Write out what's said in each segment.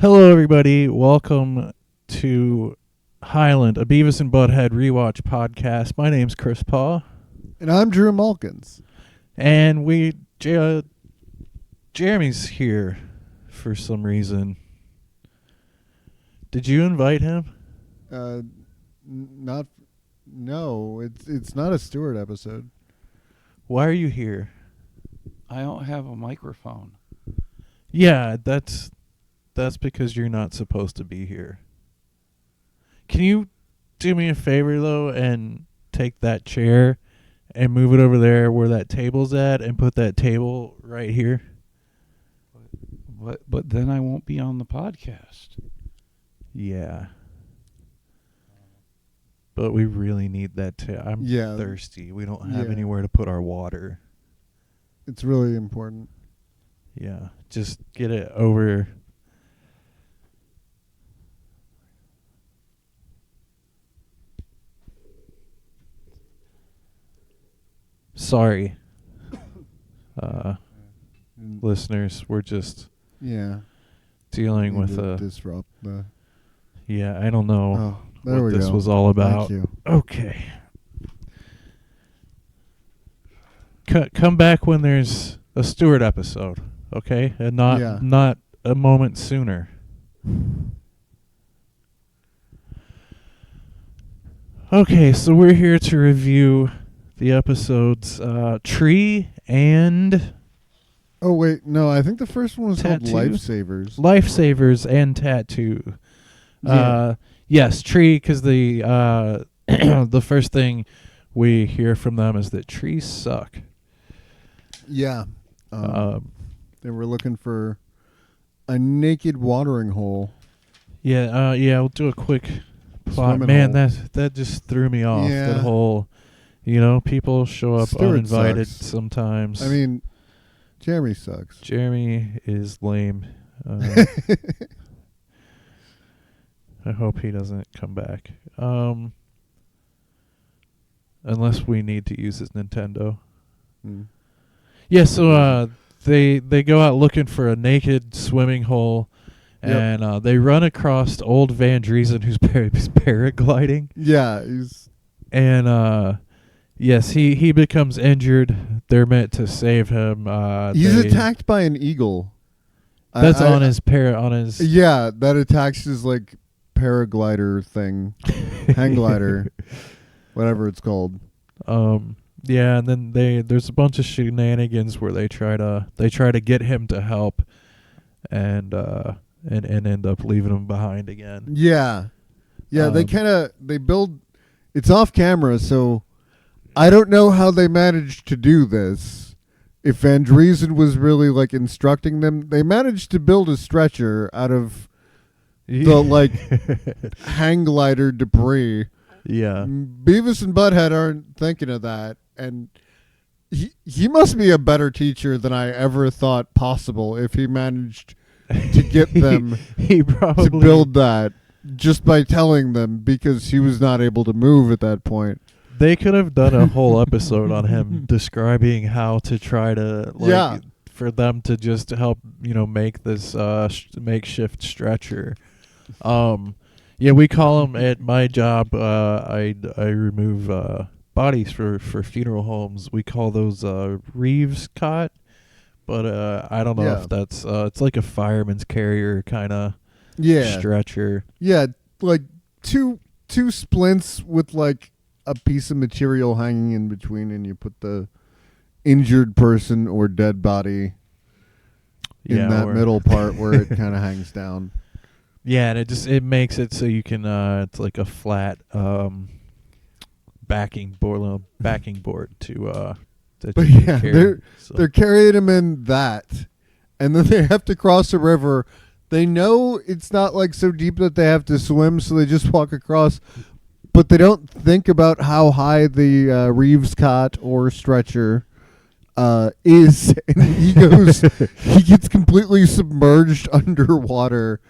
Hello, everybody. Welcome to Highland, a Beavis and Butthead rewatch podcast. My name's Chris Paw. And I'm Drew Malkins. And Jeremy's here for some reason. Did you invite him? No, it's not a Stewart episode. Why are you here? I don't have a microphone. Yeah, that's because you're not supposed to be here. Can you do me a favor, though, and take that chair and move it over there where that table's at and put that table right here? But then I won't be on the podcast. Yeah. But we really need that I'm thirsty. We don't have anywhere to put our water. It's really important. Yeah. Just get it over. Sorry. Listeners, we're just dealing with a disrupt the. Yeah, I don't know what this was all about. Thank you. Okay. Come back when there's a Stewart episode, okay? And not a moment sooner. Okay, so we're here to review the episodes Tree and... Oh, wait. No, I think the first one was Tattoo? called Lifesavers. Lifesavers and Tattoo. Yeah. Yes, Tree, because the the first thing we hear from them is that trees suck. Yeah. They were looking for a naked watering hole. Yeah, we'll do a quick plot. Swimming Man, hole. that just threw me off. Yeah. That whole, people show up Stewart uninvited sucks. sometimes. I mean, Jeremy sucks. Jeremy is lame. I hope he doesn't come back. Unless we need to use his Nintendo. Mm. Yeah, so they go out looking for a naked swimming hole, and they run across old Van Dreesen who's paragliding. Yeah, he's... And yes, he becomes injured. They're meant to save him. He's attacked by an eagle. That's on his. Yeah, that attacks his like paraglider thing, hang glider, whatever it's called. Yeah, and then there's a bunch of shenanigans where they try to get him to help, and end up leaving him behind again. Yeah. They build. It's off camera, so I don't know how they managed to do this. If Van Dreesen was really like instructing them, they managed to build a stretcher out of the like hang glider debris. Yeah. Beavis and Butthead aren't thinking of that, and he must be a better teacher than I ever thought possible if he managed to get them he probably to build that just by telling them, because he was not able to move at that point. They could have done a whole episode on him describing how to try to for them to just help make this makeshift stretcher. Yeah, we call them at my job. I remove bodies for funeral homes. We call those Reeves cot, but I don't know if that's it's like a fireman's carrier kind of stretcher. Yeah, like two splints with like a piece of material hanging in between, and you put the injured person or dead body in that middle part where it kind of hangs down. Yeah, and it makes it so you can it's like a flat backing board to but yeah, they're carrying him in that, and then they have to cross a river. They know it's not like so deep that they have to swim, so they just walk across. But they don't think about how high the Reeves cot or stretcher is, and he gets completely submerged underwater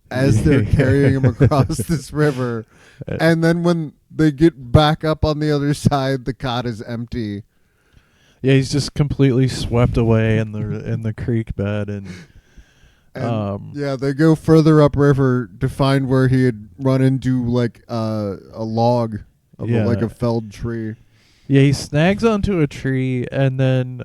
as they're carrying him across this river. And then when they get back up on the other side, the cot is empty. Yeah, he's just completely swept away in the creek bed, and And, they go further upriver to find where he had run into like a log of like a felled tree. Yeah, he snags onto a tree, and then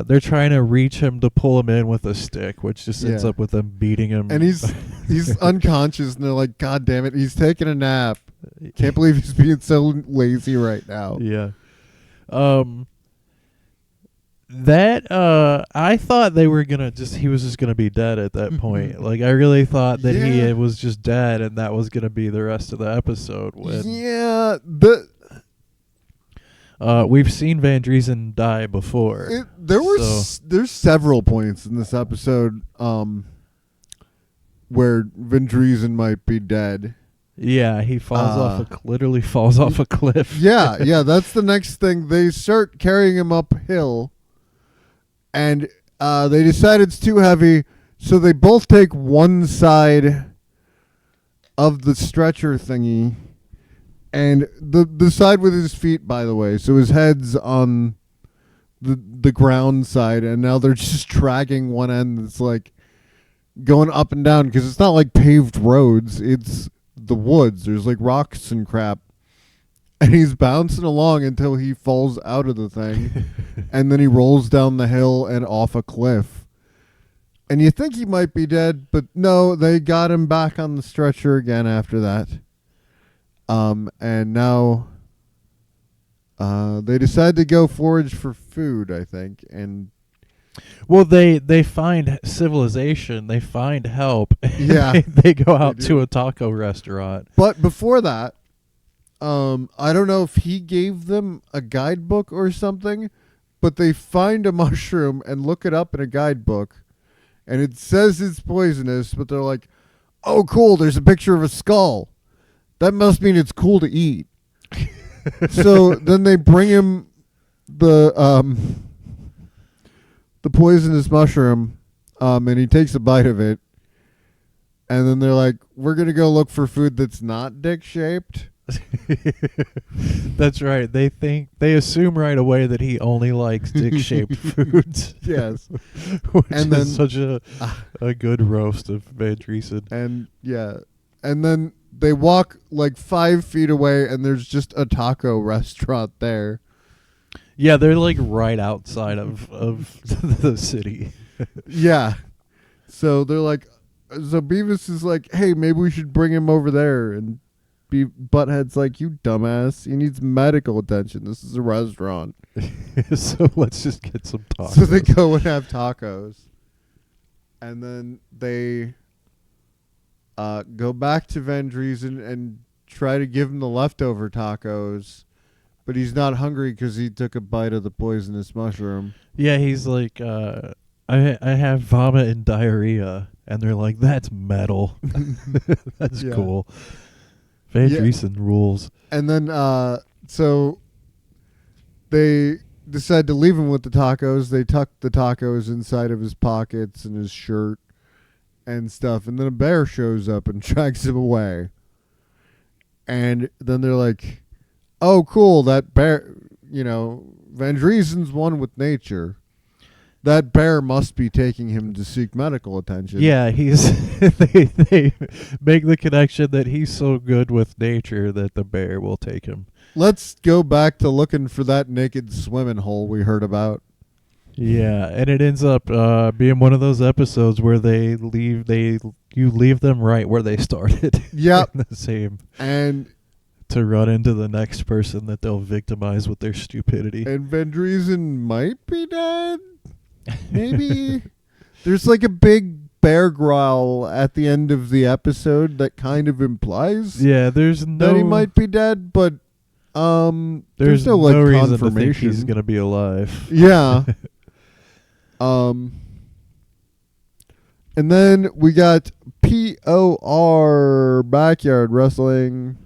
they're trying to reach him to pull him in with a stick, which just ends up with them beating him. And he's unconscious, and they're like, "God damn it, he's taking a nap. Can't believe he's being so lazy right now." Yeah. I thought they were he was just gonna be dead at that point. Like, I really thought that he was just dead, and that was gonna be the rest of the episode. We've seen Van Dreesen die before. There's several points in this episode where Van Dreesen might be dead. Yeah, he literally falls off a cliff. Yeah, that's the next thing. They start carrying him uphill, and they decide it's too heavy, so they both take one side of the stretcher thingy. And the side with his feet, by the way, so his head's on the ground side, and now they're just dragging one end that's like going up and down, because it's not like paved roads, it's the woods. There's like rocks and crap, and he's bouncing along until he falls out of the thing, and then he rolls down the hill and off a cliff. And you think he might be dead, but no, they got him back on the stretcher again after that. And now they decide to go forage for food, I think. And well, they find civilization, they find help. Yeah. they go out to a taco restaurant. But before that, I don't know if he gave them a guidebook or something, but they find a mushroom and look it up in a guidebook, and it says it's poisonous, but they're like, "Oh, cool, there's a picture of a skull. That must mean it's cool to eat." So then they bring him the poisonous mushroom, and he takes a bite of it. And then they're like, "We're going to go look for food that's not dick-shaped." That's right. They assume right away that he only likes dick-shaped foods. Yes. Which is such a good roast of Van Dreesen. And then they walk like 5 feet away, and there's just a taco restaurant there. Yeah, they're like right outside of the city. Yeah. So they're like, so Beavis is like, "Hey, maybe we should bring him over there." And Butthead's like, "You dumbass. He needs medical attention. This is a restaurant." So let's just get some tacos. So they go and have tacos. And then they go back to Van Dreesen and try to give him the leftover tacos, but he's not hungry because he took a bite of the poisonous mushroom. Yeah, he's like, I have vomit and diarrhea, and they're like, "That's metal." That's cool. Van Dreesen rules. And then so they decide to leave him with the tacos. They tuck the tacos inside of his pockets and his shirt and stuff, and then a bear shows up and drags him away. And then they're like, "Oh, cool, that bear, Van Driesen's one with nature. That bear must be taking him to seek medical attention." Yeah, they make the connection that he's so good with nature that the bear will take him. Let's go back to looking for that naked swimming hole we heard about. Yeah, and it ends up being one of those episodes where you leave them right where they started. Yep. The same. And to run into the next person that they'll victimize with their stupidity. And Van Dreesen might be dead. Maybe. There's like a big bear growl at the end of the episode that kind of implies that he might be dead, but there's no like reason confirmation. To think he's gonna be alive. Yeah. And then we got POR backyard wrestling.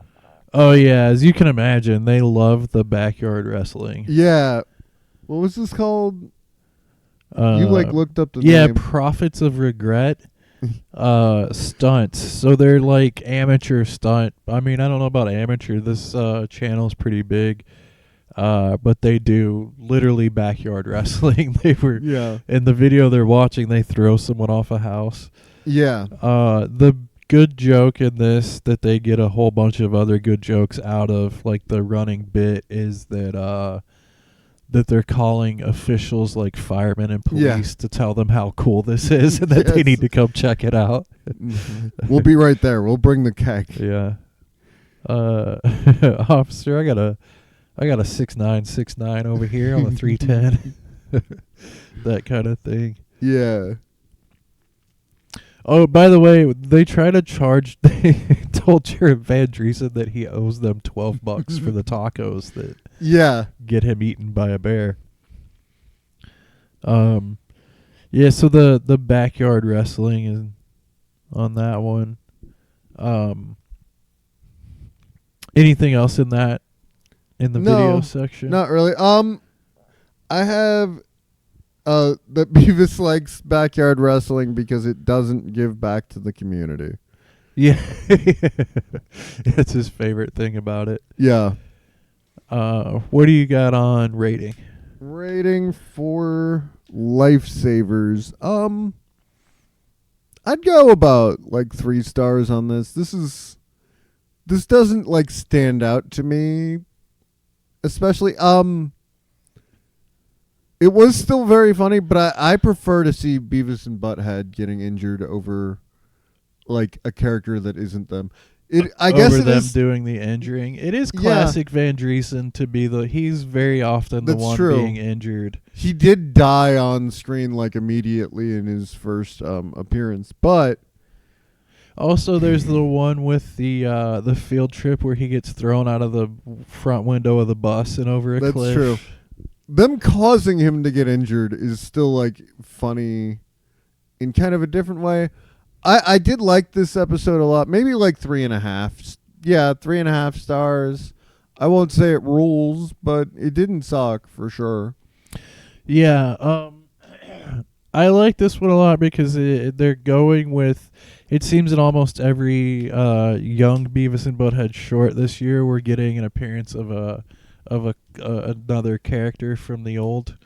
Oh yeah, as you can imagine, they love the backyard wrestling. Yeah. What was this called? You looked up the name. Yeah, Prophets of Regret stunts. So they're like amateur stunt. I mean, I don't know about amateur. This channel's pretty big. But they do literally backyard wrestling. They were in the video they're watching, they throw someone off a house. Yeah. The good joke in this that they get a whole bunch of other good jokes out of, like the running bit, is that that they're calling officials like firemen and police to tell them how cool this is and that they need to come check it out. We'll be right there. We'll bring the keg. Yeah. Officer, I got a 6969 over here on a 310. That kind of thing. Yeah. Oh, by the way, they try to charge. They told Jared Van Dreesen that he owes them $12 for the tacos that get him eaten by a bear. Yeah. So the backyard wrestling is on that one. Anything else in the video section? Not really. I have that Beavis likes backyard wrestling because it doesn't give back to the community. Yeah. That's his favorite thing about it. Yeah. What do you got on rating? Rating for Lifesavers. I'd go about like 3 stars on this. This doesn't like stand out to me. Especially it was still very funny, but I prefer to see Beavis and Butthead getting injured over like a character that isn't them. I guess over it them is doing the injuring. It is classic Van Dreesen to be he's very often the one being injured. He did die on screen like immediately in his first appearance, but also there's the one with the field trip where he gets thrown out of the front window of the bus and over a cliff. That's true. Them causing him to get injured is still like funny in kind of a different way. I did like this episode a lot. Maybe like 3.5. Yeah, 3.5 stars. I won't say it rules, but it didn't suck for sure. Yeah, I like this one a lot because they're going with. It seems in almost every young Beavis and Butthead short this year, we're getting an appearance of another character from the old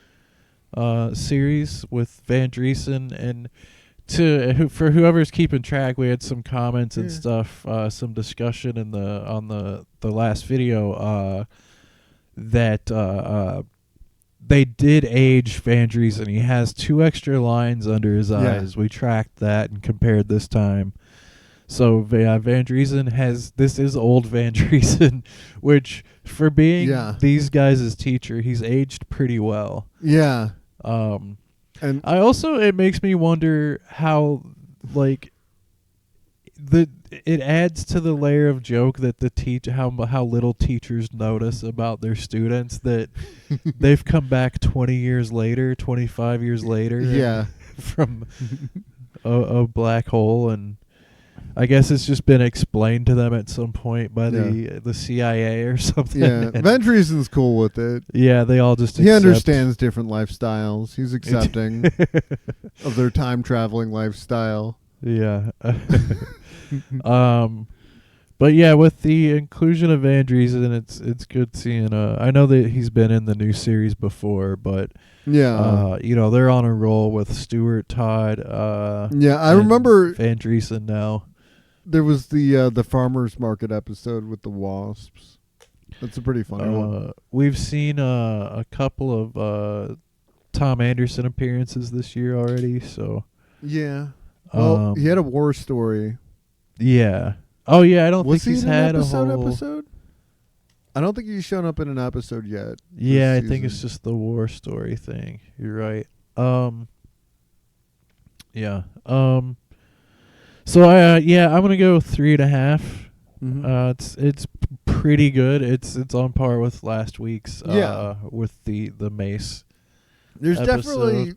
series with Van Dreesen. And for whoever's keeping track, we had some comments and stuff, some discussion on the last video that they did age Van Dreesen. He has 2 extra lines under his eyes. We tracked that and compared this time. So Van Dreesen this is old Van Dreesen, which for being these guys' teacher, he's aged pretty well. Yeah. And I also, it makes me wonder how, like, it adds to the layer of joke that how little teachers notice about their students that they've come back 20 years later, 25 years later, from a black hole, and I guess it's just been explained to them at some point by the CIA or something. Yeah, Van Driesen's cool with it. Yeah, they all just he understands different lifestyles. He's accepting of their time traveling lifestyle. Yeah. But yeah, with the inclusion of Van Driesen, it's good seeing. I know that he's been in the new series before, but they're on a roll with Stuart Todd. I remember Van Driesen now. There was the farmers market episode with the wasps. That's a pretty funny one. We've seen a couple of Tom Anderson appearances this year already. So yeah, well, he had a war story. Yeah. Oh yeah, I don't think he's had a whole episode. I don't think he's shown up in an episode yet. Yeah, I think it's just the war story thing. You're right. Yeah. So I'm gonna go 3.5. Mm-hmm. It's pretty good. It's on par with last week's. With the Mace. There's episode. Definitely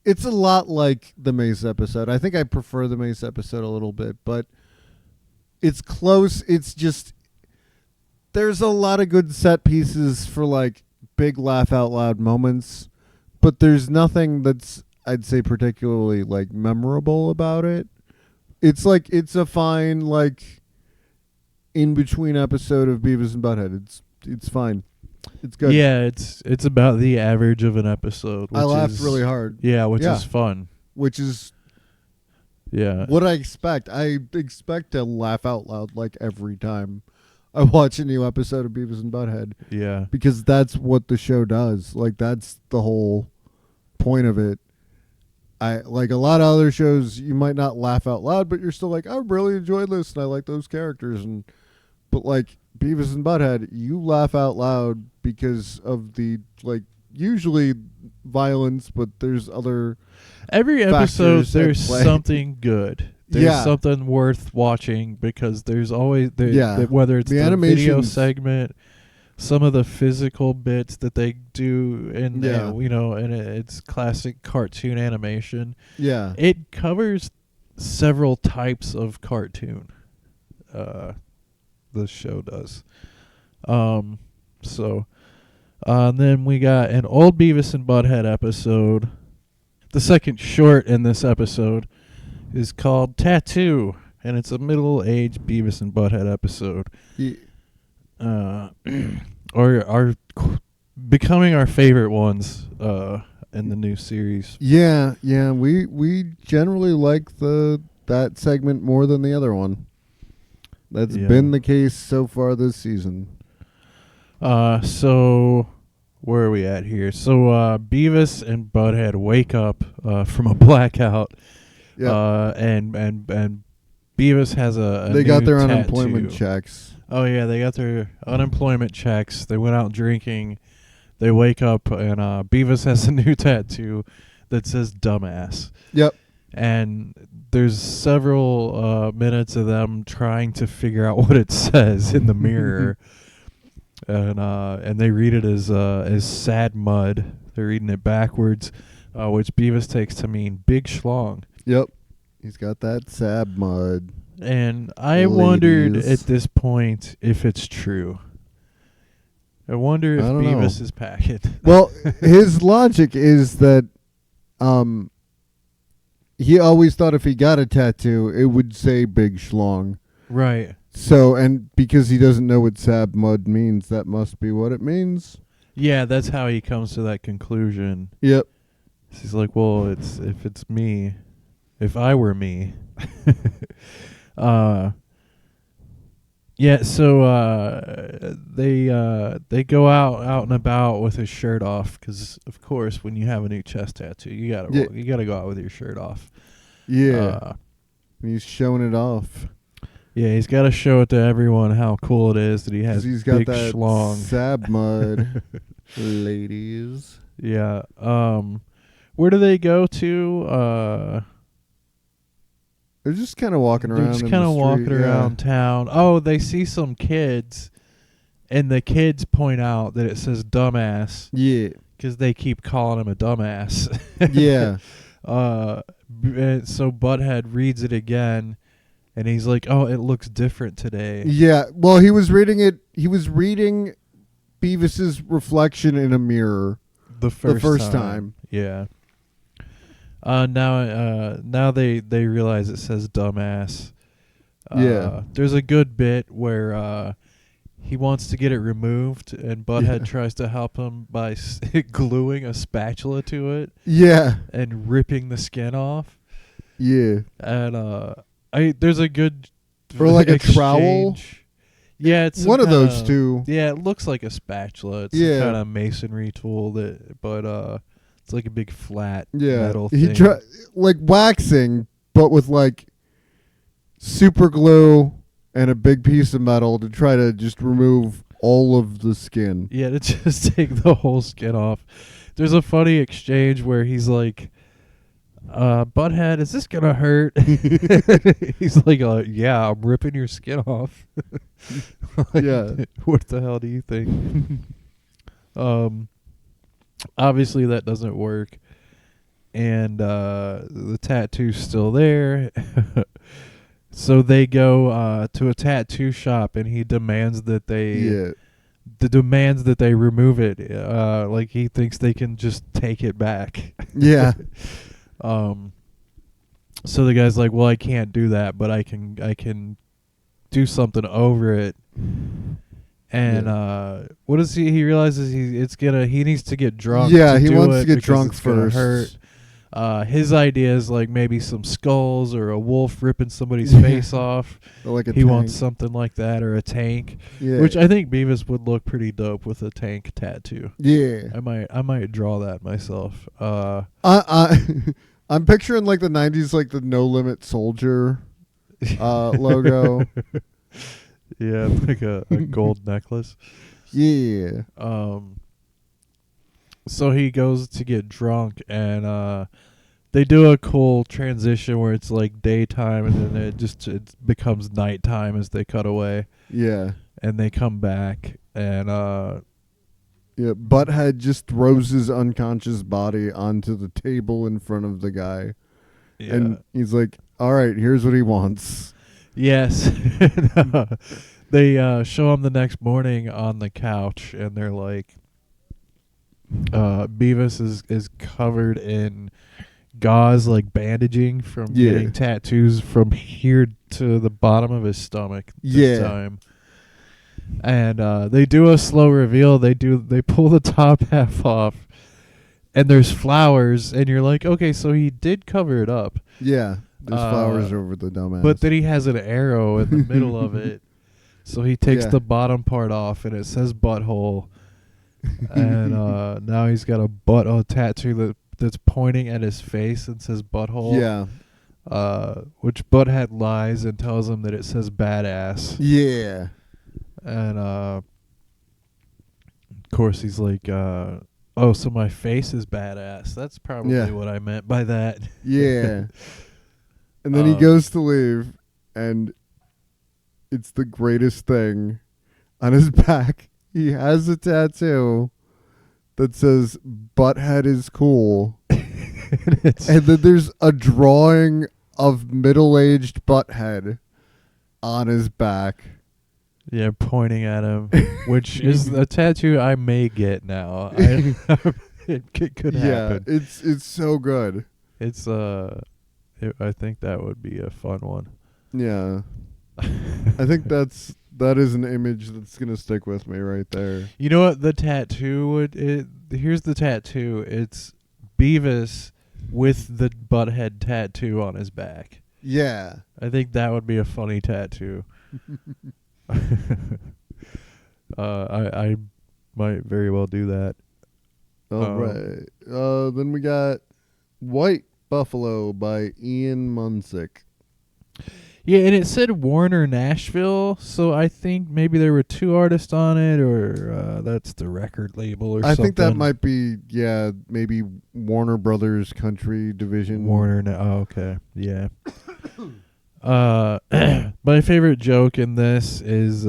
it's a lot like the Mace episode. I think I prefer the Mace episode a little bit, but it's close. It's just there's a lot of good set pieces for like big laugh out loud moments, but there's nothing that's I'd say particularly like memorable about it. It's like it's a fine like in between episode of Beavis and Butthead. It's fine. It's good. Yeah, it's about the average of an episode. I laughed really hard. Yeah, which is fun. which is Yeah. what I expect. I expect to laugh out loud like every time I watch a new episode of Beavis and Butthead. Yeah. Because that's what the show does. Like, that's the whole point of it. I like a lot of other shows, you might not laugh out loud, but you're still like, I really enjoy this and I like those characters. But like Beavis and Butthead, you laugh out loud because of the, like, usually violence, but there's other every episode factors at there's play. something good. There's Yeah. something worth watching because there's always whether it's The the video animations- segment, some of the physical bits that they do, and Yeah. and it's classic cartoon animation. Yeah. It covers several types of cartoon. The show does. And then we got an old Beavis and Butthead episode. The second short in this episode is called Tattoo, and it's a middle-aged Beavis and Butthead episode. Or becoming our favorite ones in the new series. Yeah, we generally like that segment more than the other one. That's been the case so far this season. So where are we at here? So Beavis and Butthead wake up from a blackout. Yeah. And Beavis has a they got new their tattoo. unemployment checks. Oh yeah, they got their unemployment checks. They went out drinking. They wake up and Beavis has a new tattoo that says "dumbass." Yep. And there's several minutes of them trying to figure out what it says in the mirror, and they read it as sad mud. They're reading it backwards, which Beavis takes to mean big schlong. Yep. He's got that sad mud. And I wondered Ladies. at this point if it's true. I wonder if I don't know. Beavis is packing. Well, his logic is that he always thought if he got a tattoo, it would say big schlong. Right. So, and because he doesn't know what sad mud means, that must be what it means. Yeah, that's how he comes to that conclusion. Yep. He's like, well, if it's me, if I were me. Yeah, so they go out and about with his shirt off because, of course, when you have a new chest tattoo, you gotta go out with your shirt off. Yeah. He's showing it off. Yeah, he's got to show it to everyone how cool it is that he 'Cause has he's got big that schlong. sad mud, ladies. Yeah. Where do they go to? They're just kind of walking around. They're just in kind the of walking street, yeah. around town. Oh, they see some kids, and the kids point out that it says dumbass Yeah. because they keep calling him a dumbass. Yeah. And so Butthead reads it again, and he's like, "Oh, it looks different today." Yeah. Well, he was reading it. He was reading Beavis's reflection in a mirror The first time. Yeah. Now they realize it says dumbass. Yeah. There's a good bit where he wants to get it removed, and Butthead tries to help him by gluing a spatula to it. Yeah. And ripping the skin off. Yeah. And there's a good Or like a exchange. trowel? Yeah, it's one of those kinda, two. Yeah, it looks like a spatula. It's some kind of masonry tool but it's like a big flat metal thing. He like waxing, but with like super glue and a big piece of metal to try to just remove all of the skin. Yeah, to just take the whole skin off. There's a funny exchange where he's like, Butthead, is this gonna hurt? He's like, yeah, I'm ripping your skin off. Like, yeah. What the hell do you think? Obviously that doesn't work. And the tattoo's still there. So they go to a tattoo shop, and he demands that they demands that they remove it. Like he thinks they can just take it back. Yeah. So the guy's like, well, I can't do that, but I can do something over it. And what is he realizes he needs to get drunk. Yeah, to he do wants it to get because drunk it's gonna first. hurt. His idea is like maybe some skulls or a wolf ripping somebody's face off. Or like a he tank. wants something like that, or a tank. Yeah. Which I think Beavis would look pretty dope with a tank tattoo. Yeah. I might draw that myself. I'm picturing like the 90s, like the No Limit Soldier logo. Yeah, like a gold necklace. Yeah. So he goes to get drunk, and they do a cool transition where it's like daytime, and then it becomes nighttime as they cut away. Yeah. And they come back, and yeah, Butthead just throws his unconscious body onto the table in front of the guy. yeah. And he's like, all right, here's what he wants. Yes. They show him the next morning on the couch, and they're like, Beavis is covered in gauze, like bandaging from getting tattoos from here to the bottom of his stomach this time. And they do a slow reveal. They pull the top half off, and there's flowers, and you're like, okay, so he did cover it up. Yeah, there's flowers over the dumbass. But then he has an arrow in the middle of it, so he takes the bottom part off, and it says butthole. And now he's got a tattoo that's pointing at his face and says butthole. Yeah. Which Butthead lies and tells him that it says badass. Yeah. And of course he's like, oh, so my face is badass. That's probably what I meant by that. Yeah. And then he goes to leave, and it's the greatest thing. On his back, he has a tattoo that says Butthead is cool. And then there's a drawing of middle-aged Butthead on his back. Yeah, pointing at him, which is a tattoo I may get now. It could happen. Yeah, it's so good. It's I think that would be a fun one. Yeah. I think that is an image that's gonna stick with me right there. You know what the tattoo here's the tattoo. It's Beavis with the Butthead tattoo on his back. Yeah. I think that would be a funny tattoo. I might very well do that. All right. Then we got White Buffalo by Ian Munsick. Yeah, and it said Warner Nashville, so I think maybe there were two artists on it, or that's the record label or something. I think that might be, maybe Warner Brothers Country Division. Okay, yeah. My favorite joke in this is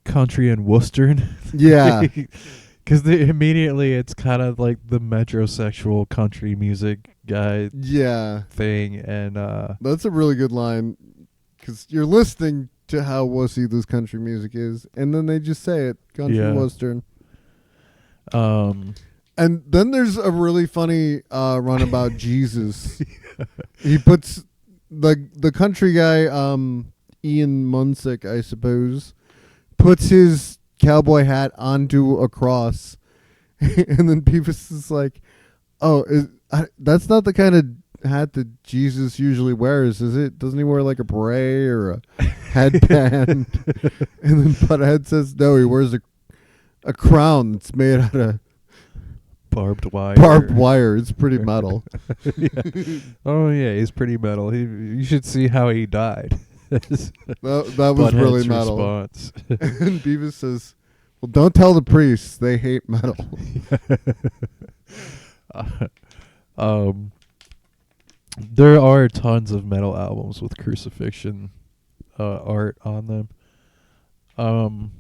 country and Worcester. Yeah. Because immediately it's kind of like the metrosexual country music guy thing. And that's a really good line, because you're listening to how wussy this country music is, and then they just say it, country and Western. And then there's a really funny run about Jesus. He puts the country guy, Ian Munsick, I suppose, puts his cowboy hat onto a cross, and then Beavis is like, "Oh, that's not the kind of hat that Jesus usually wears, is it? Doesn't he wear like a beret or a headband?" And then Butthead says, "No, he wears a crown that's made out of barbed wire. Barbed wire. It's pretty metal." Oh yeah, he's pretty metal. You should see how he died. that was really metal. Response. And Beavis says, "Well, don't tell the priests. They hate metal." There are tons of metal albums with crucifixion art on them.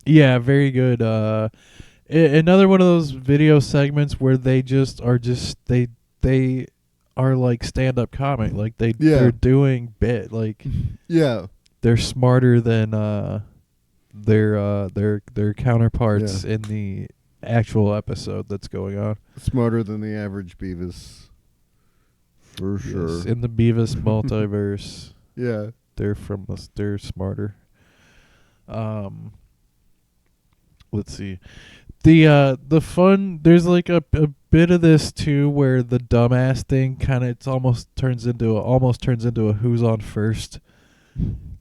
Yeah, very good. Another one of those video segments where they are like stand-up comic, like they're doing bit, like they're smarter than their counterparts in the actual episode that's going on. Smarter than the average Beavis, for sure. In the Beavis multiverse, they're smarter. Let's see. The fun, there's like a bit of this too where the dumbass thing kind of almost turns into a who's on first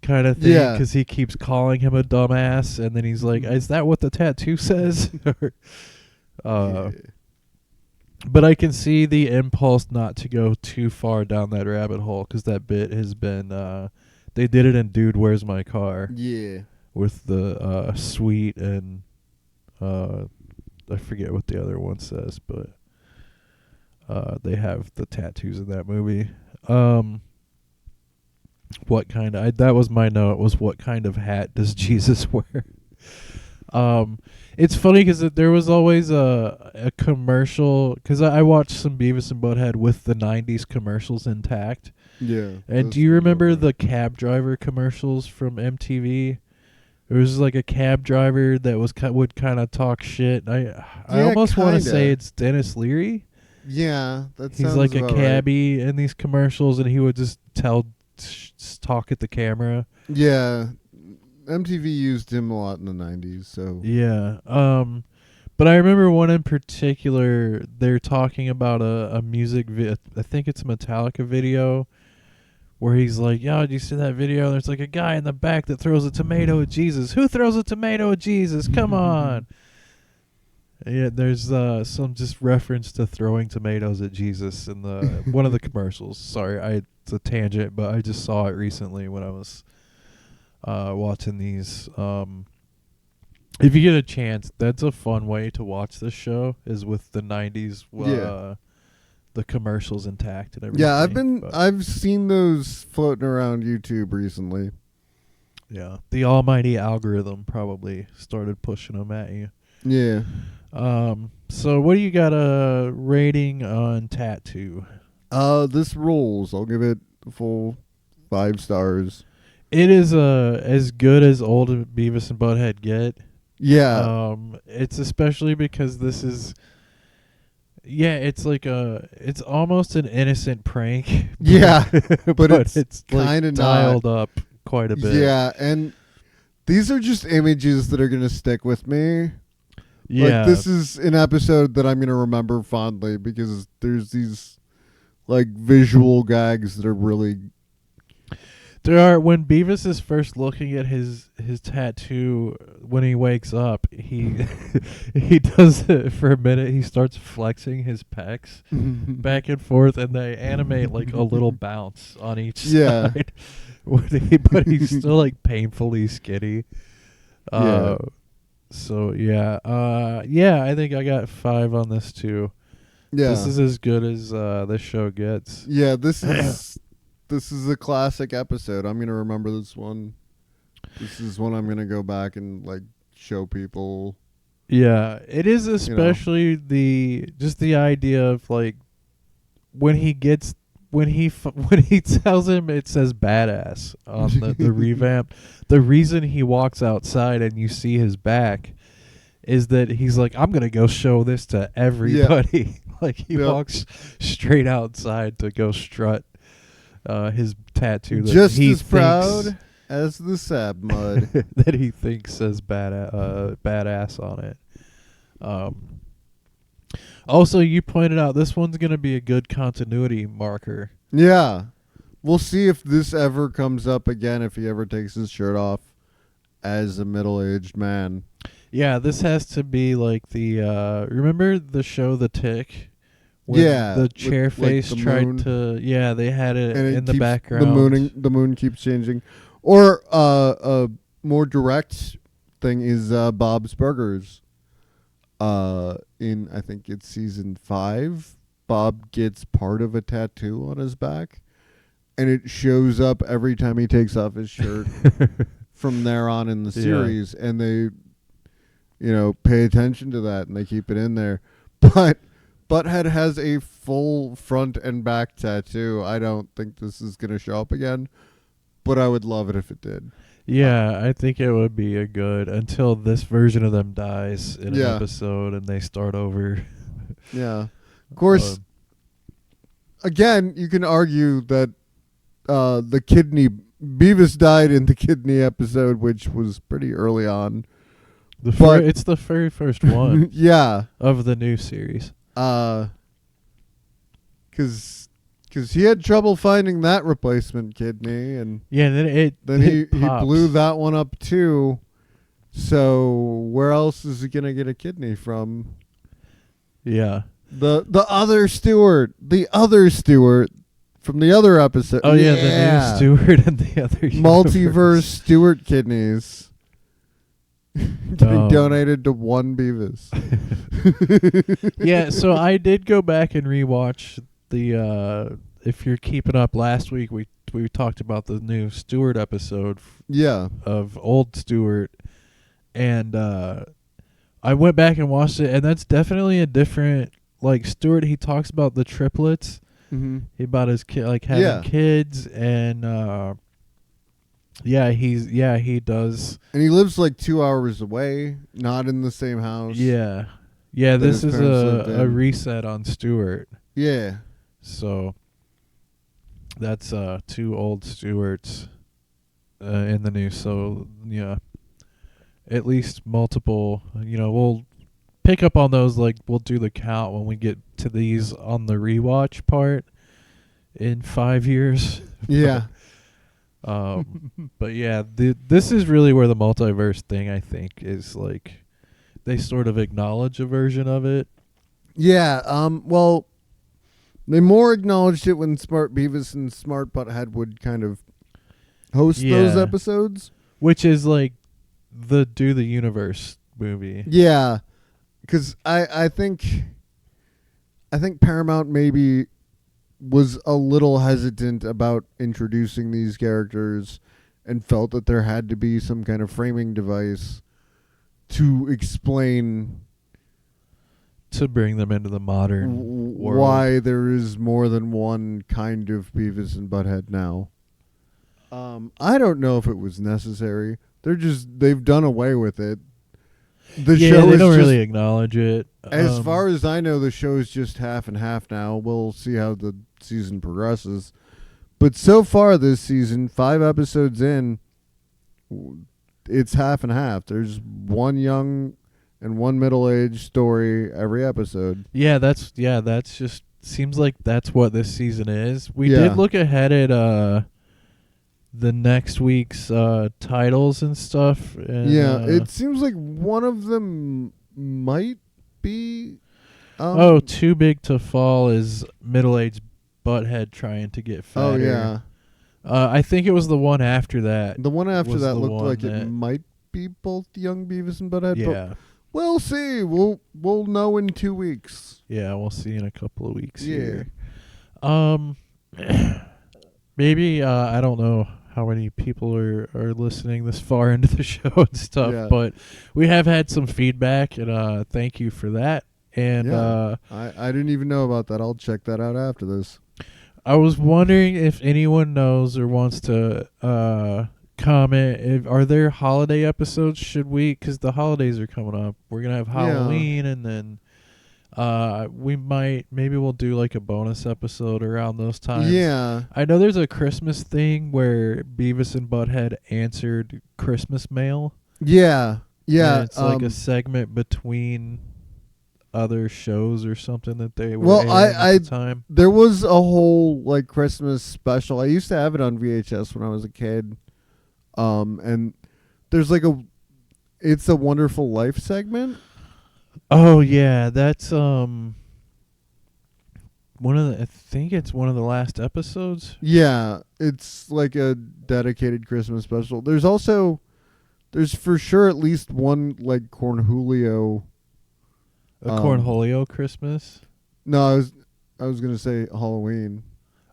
kind of thing, because he keeps calling him a dumbass, and then he's like, is that what the tattoo says? But I can see the impulse not to go too far down that rabbit hole, because that bit has been they did it in Dude, Where's My Car? Yeah. With the sweet and I forget what the other one says, but they have the tattoos in that movie. What kind of that was my note, was what kind of hat does Jesus wear? It's funny because there was always a commercial, because I watched some Beavis and Butthead with the 90s commercials intact. Yeah. And do you remember the cab driver commercials from MTV? There was like a cab driver that would kind of talk shit. I almost want to say it's Dennis Leary. Yeah, he's like a cabbie in these commercials, and he would just talk at the camera. Yeah, MTV used him a lot in the 90s. So yeah, but I remember one in particular. They're talking about a music video. I think it's a Metallica video, where he's like, yo, did you see that video? There's like a guy in the back that throws a tomato at Jesus. Who throws a tomato at Jesus? Come on. Yeah, there's some just reference to throwing tomatoes at Jesus in the one of the commercials. Sorry, it's a tangent, but I just saw it recently when I was watching these. If you get a chance, that's a fun way to watch this show, is with the 90s the commercials intact and everything. Yeah, I've seen those floating around YouTube recently. Yeah, the almighty algorithm probably started pushing them at you. Yeah. So what do you got a rating on Tattoo? This rules. I'll give it a full 5 stars. It is as good as old Beavis and Butthead get. Yeah. It's especially because this is. Yeah, it's like it's almost an innocent prank. Yeah, but it's kind of dialed up quite a bit. Yeah, and these are just images that are going to stick with me. Yeah, like, this is an episode that I'm going to remember fondly, because there's these like visual gags that are really. There are, when Beavis is first looking at his tattoo when he wakes up, he does it for a minute. He starts flexing his pecs back and forth, and they animate like a little bounce on each side. But he's still like painfully skinny. So yeah, I think I got 5 on this too. Yeah, this is as good as this show gets. Yeah, this is a classic episode. I'm gonna remember this one. This is one I'm gonna go back and like show people. Yeah, it is, especially the idea of like when he tells him it says badass on the revamp. The reason he walks outside and you see his back is that he's like, I'm gonna go show this to everybody. Yeah. Like he walks straight outside to go strut his tattoo. That just he as proud as the Sab mud that he thinks says badass on it. Also, you pointed out this one's going to be a good continuity marker. Yeah. We'll see if this ever comes up again, if he ever takes his shirt off as a middle-aged man. Yeah, this has to be like the remember the show The Tick? Yeah, the chair face tried moon. To. Yeah, they had it in the background. The moon keeps changing. Or a more direct thing is Bob's Burgers. In I think it's season 5, Bob gets part of a tattoo on his back, and it shows up every time he takes off his shirt from there on in the series, and they, pay attention to that and they keep it in there. But Butthead has a full front and back tattoo. I don't think this is going to show up again, but I would love it if it did. Yeah, I think it would be a good, until this version of them dies in an episode and they start over. Yeah. Of course, again, you can argue that Beavis died in the kidney episode, which was pretty early on. It's the very first one yeah. of the new series. Because he had trouble finding that replacement kidney, and then he pops. blew that one up too. So where else is he gonna get a kidney from? Yeah. The other Stewart from the other episode. Oh yeah, the new Stewart and the other multiverse Stewart kidneys getting donated to one Beavis. Yeah, so I did go back and rewatch the. If you're keeping up, last week we talked about the new Stewart episode. Of old Stewart, and I went back and watched it, and that's definitely a different. Like Stewart, he talks about the triplets. Mm-hmm. About his kid, like having kids, and he does. And he lives like 2 hours away, not in the same house. Yeah. This is a reset on Stewart. Yeah. So that's 2 old Stewarts in the news. So yeah, at least multiple. We'll pick up on those. Like we'll do the count when we get to these on the rewatch part in 5 years. Yeah. But yeah, this is really where the multiverse thing, I think, is like they sort of acknowledge a version of it. Yeah. Well, they more acknowledged it when Smart Beavis and Smart Butthead would kind of host those episodes, which is like the Do the Universe movie. Yeah. Because I think Paramount maybe was a little hesitant about introducing these characters and felt that there had to be some kind of framing device to explain, to bring them into the modern world, why there is more than one kind of Beavis and Butthead now. I don't know if it was necessary. They've done away with it. The show they don't really acknowledge it. As far as I know, the show is just half and half now. We'll see how the season progresses. But so far this season, 5 episodes in, it's half and half. There's one young and one middle-aged story every episode. Yeah, that's just seems like that's what this season is. We did look ahead at the next week's titles and stuff. And, it seems like one of them might be. Too Big to Fall is middle-aged Butthead trying to get fatter. Oh yeah. I think it was the one after that. The one after that looked like it might be both young Beavis and Butthead. Yeah. But we'll see. We'll know in 2 weeks. Yeah, we'll see in a couple of weeks. Yeah. Here. Maybe I don't know how many people are listening this far into the show and stuff, but we have had some feedback, and thank you for that. And I didn't even know about that. I'll check that out after this. I was wondering if anyone knows or wants to comment. Are there holiday episodes? Should we? Because the holidays are coming up. We're gonna have Halloween, and then maybe we'll do like a bonus episode around those times. Yeah. I know there's a Christmas thing where Beavis and Butthead answered Christmas mail. Yeah. Yeah. And it's like a segment between other shows or something that they were airing at the time. There was a whole like Christmas special. I used to have it on VHS when I was a kid. And there's like It's a Wonderful Life segment. Oh yeah, that's I think it's one of the last episodes. Yeah, it's like a dedicated Christmas special. There's for sure at least one like Cornholio. Cornholio Christmas? No, I was gonna say Halloween.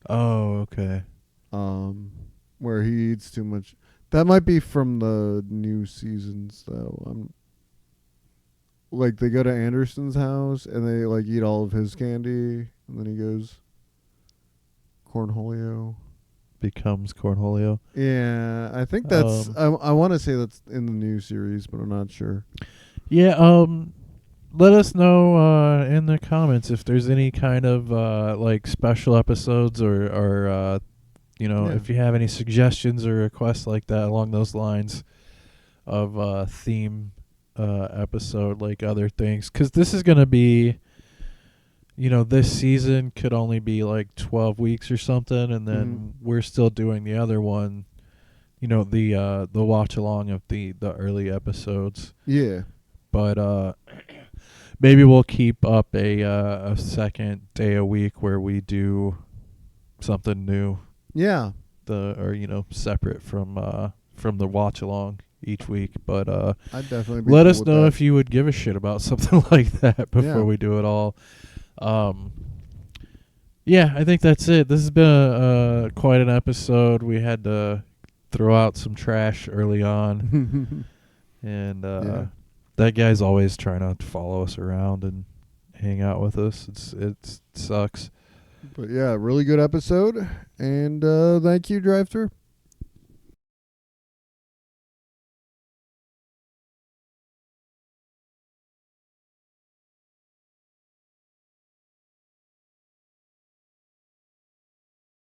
Oh, okay. Where he eats too much. That might be from the new seasons though. Like they go to Anderson's house and they like eat all of his candy, and then he goes Cornholio. Becomes Cornholio. Yeah, I think that's. I want to say that's in the new series, but I'm not sure. Yeah. Let us know in the comments if there's any kind of like special episodes or if you have any suggestions or requests like that along those lines of theme episode, like other things, because this is going to be this season could only be like 12 weeks or something, and then we're still doing the other one, the watch along of the early episodes. Yeah. But maybe we'll keep up a second day a week where we do something new. Yeah. Separate from the watch along each week. But I'd definitely be let cool us with know that. if you would give a shit about something like that before we do it all. Yeah, I think that's it. This has been quite an episode. We had to throw out some trash early on. And that guy's always trying to follow us around and hang out with us. It sucks. But yeah, really good episode. And thank you, Drive-Thru.